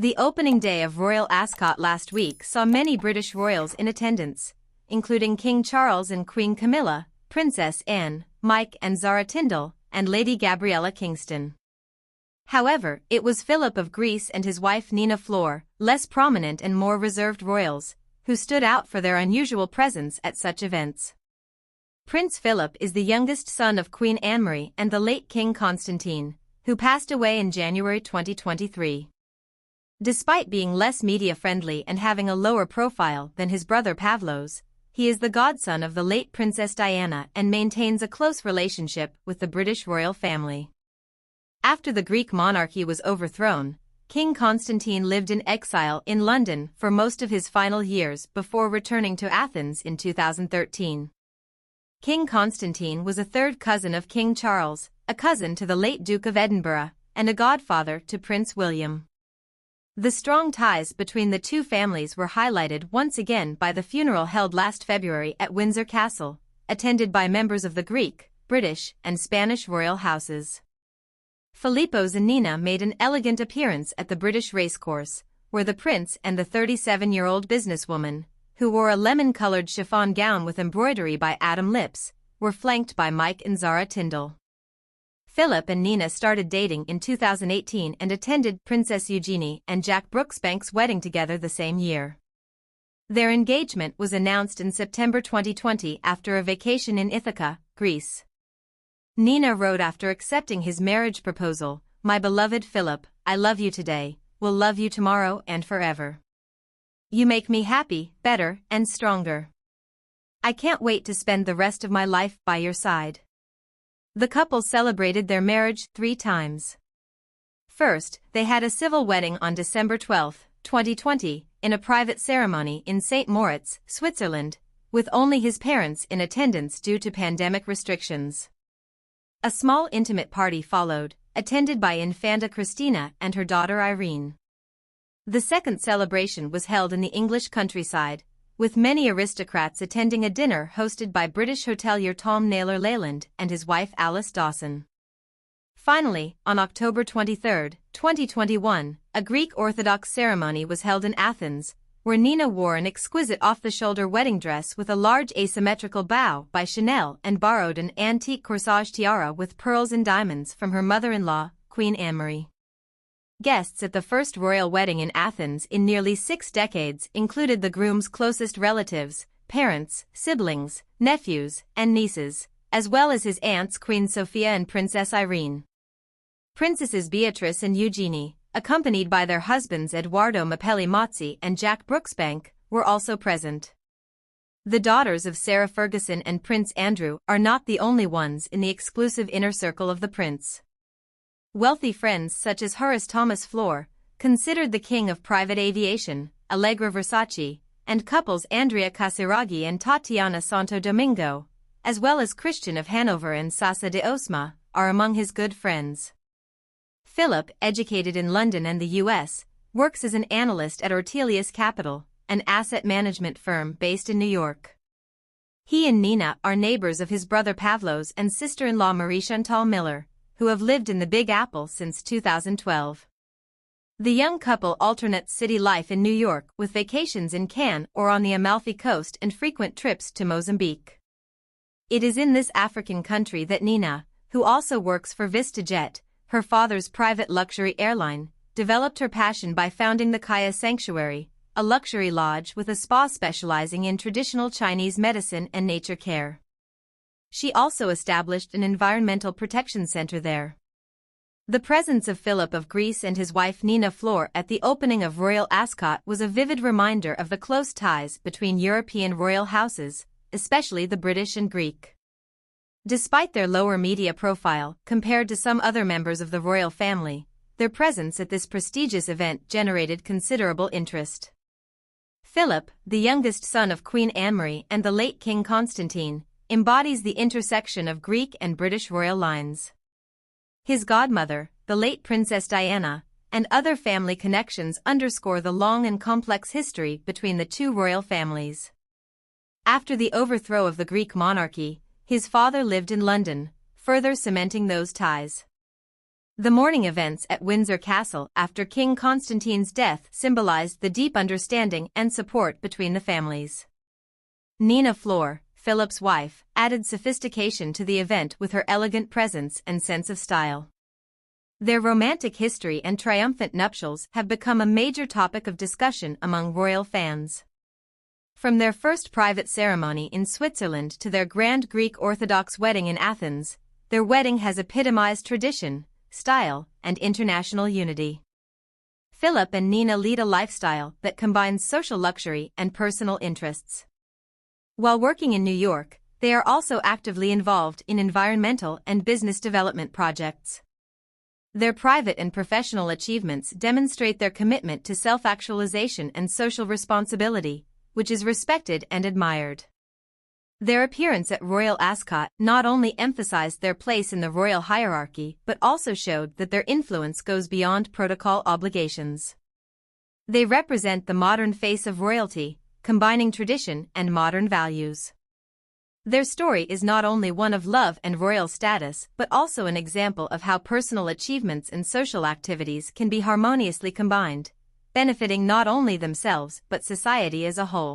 The opening day of Royal Ascot last week saw many British royals in attendance, including King Charles and Queen Camilla, Princess Anne, Mike and Zara Tindall, and Lady Gabriella Kingston. However, it was Philip of Greece and his wife Nina Flohr, less prominent and more reserved royals, who stood out for their unusual presence at such events. Prince Philip is the youngest son of Queen Anne-Marie and the late King Constantine, who passed away in January 2023. Despite being less media-friendly and having a lower profile than his brother Pavlos, he is the godson of the late Princess Diana and maintains a close relationship with the British royal family. After the Greek monarchy was overthrown, King Constantine lived in exile in London for most of his final years before returning to Athens in 2013. King Constantine was a third cousin of King Charles, a cousin to the late Duke of Edinburgh, and a godfather to Prince William. The strong ties between the two families were highlighted once again by the funeral held last February at Windsor Castle, attended by members of the Greek, British, and Spanish royal houses. Filippo's and Nina made an elegant appearance at the British racecourse, where the prince and the 37-year-old businesswoman, who wore a lemon-colored chiffon gown with embroidery by Adam Lips, were flanked by Mike and Zara Tindall. Philip and Nina started dating in 2018 and attended Princess Eugenie and Jack Brooksbank's wedding together the same year. Their engagement was announced in September 2020 after a vacation in Ithaca, Greece. Nina wrote after accepting his marriage proposal, "My beloved Philip, I love you today, will love you tomorrow and forever. You make me happy, better, and stronger. I can't wait to spend the rest of my life by your side." The couple celebrated their marriage 3 times. First, they had a civil wedding on December 12, 2020, in a private ceremony in St. Moritz, Switzerland, with only his parents in attendance due to pandemic restrictions. A small intimate party followed, attended by Infanta Cristina and her daughter Irene. The second celebration was held in the English countryside, with many aristocrats attending a dinner hosted by British hotelier Tom Naylor Leyland and his wife Alice Dawson. Finally, on October 23, 2021, a Greek Orthodox ceremony was held in Athens, where Nina wore an exquisite off-the-shoulder wedding dress with a large asymmetrical bow by Chanel and borrowed an antique corsage tiara with pearls and diamonds from her mother-in-law, Queen Anne-Marie. Guests at the first royal wedding in Athens in nearly 6 decades included the groom's closest relatives, parents, siblings, nephews, and nieces, as well as his aunts Queen Sophia and Princess Irene. Princesses Beatrice and Eugenie, accompanied by their husbands Edoardo Mapelli Mozzi and Jack Brooksbank, were also present. The daughters of Sarah Ferguson and Prince Andrew are not the only ones in the exclusive inner circle of the prince. Wealthy friends such as Horace Thomas Flor, considered the king of private aviation, Allegra Versace, and couples Andrea Casiraghi and Tatiana Santo Domingo, as well as Christian of Hanover and Sasa de Osma, are among his good friends. Philip, educated in London and the US, works as an analyst at Ortelius Capital, an asset management firm based in New York. He and Nina are neighbors of his brother Pavlos and sister-in-law Marie Chantal Miller, who have lived in the Big Apple since 2012. The young couple alternates city life in New York with vacations in Cannes or on the Amalfi Coast and frequent trips to Mozambique. It is in this African country that Nina, who also works for VistaJet, her father's private luxury airline, developed her passion by founding the Kaya Sanctuary, a luxury lodge with a spa specializing in traditional Chinese medicine and nature care. She also established an environmental protection center there. The presence of Philip of Greece and his wife Nina Flohr at the opening of Royal Ascot was a vivid reminder of the close ties between European royal houses, especially the British and Greek. Despite their lower media profile compared to some other members of the royal family, their presence at this prestigious event generated considerable interest. Philip, the youngest son of Queen Anne-Marie and the late King Constantine, embodies the intersection of Greek and British royal lines. His godmother, the late Princess Diana, and other family connections underscore the long and complex history between the two royal families. After the overthrow of the Greek monarchy, his father lived in London, further cementing those ties. The mourning events at Windsor Castle after King Constantine's death symbolized the deep understanding and support between the families. Nina Flohr, Philip's wife, added sophistication to the event with her elegant presence and sense of style. Their romantic history and triumphant nuptials have become a major topic of discussion among royal fans. From their first private ceremony in Switzerland to their grand Greek Orthodox wedding in Athens, their wedding has epitomized tradition, style, and international unity. Philip and Nina lead a lifestyle that combines social luxury and personal interests. While working in New York, they are also actively involved in environmental and business development projects. Their private and professional achievements demonstrate their commitment to self-actualization and social responsibility, which is respected and admired. Their appearance at Royal Ascot not only emphasized their place in the royal hierarchy but also showed that their influence goes beyond protocol obligations. They represent the modern face of royalty, combining tradition and modern values. Their story is not only one of love and royal status but also an example of how personal achievements and social activities can be harmoniously combined, benefiting not only themselves but society as a whole.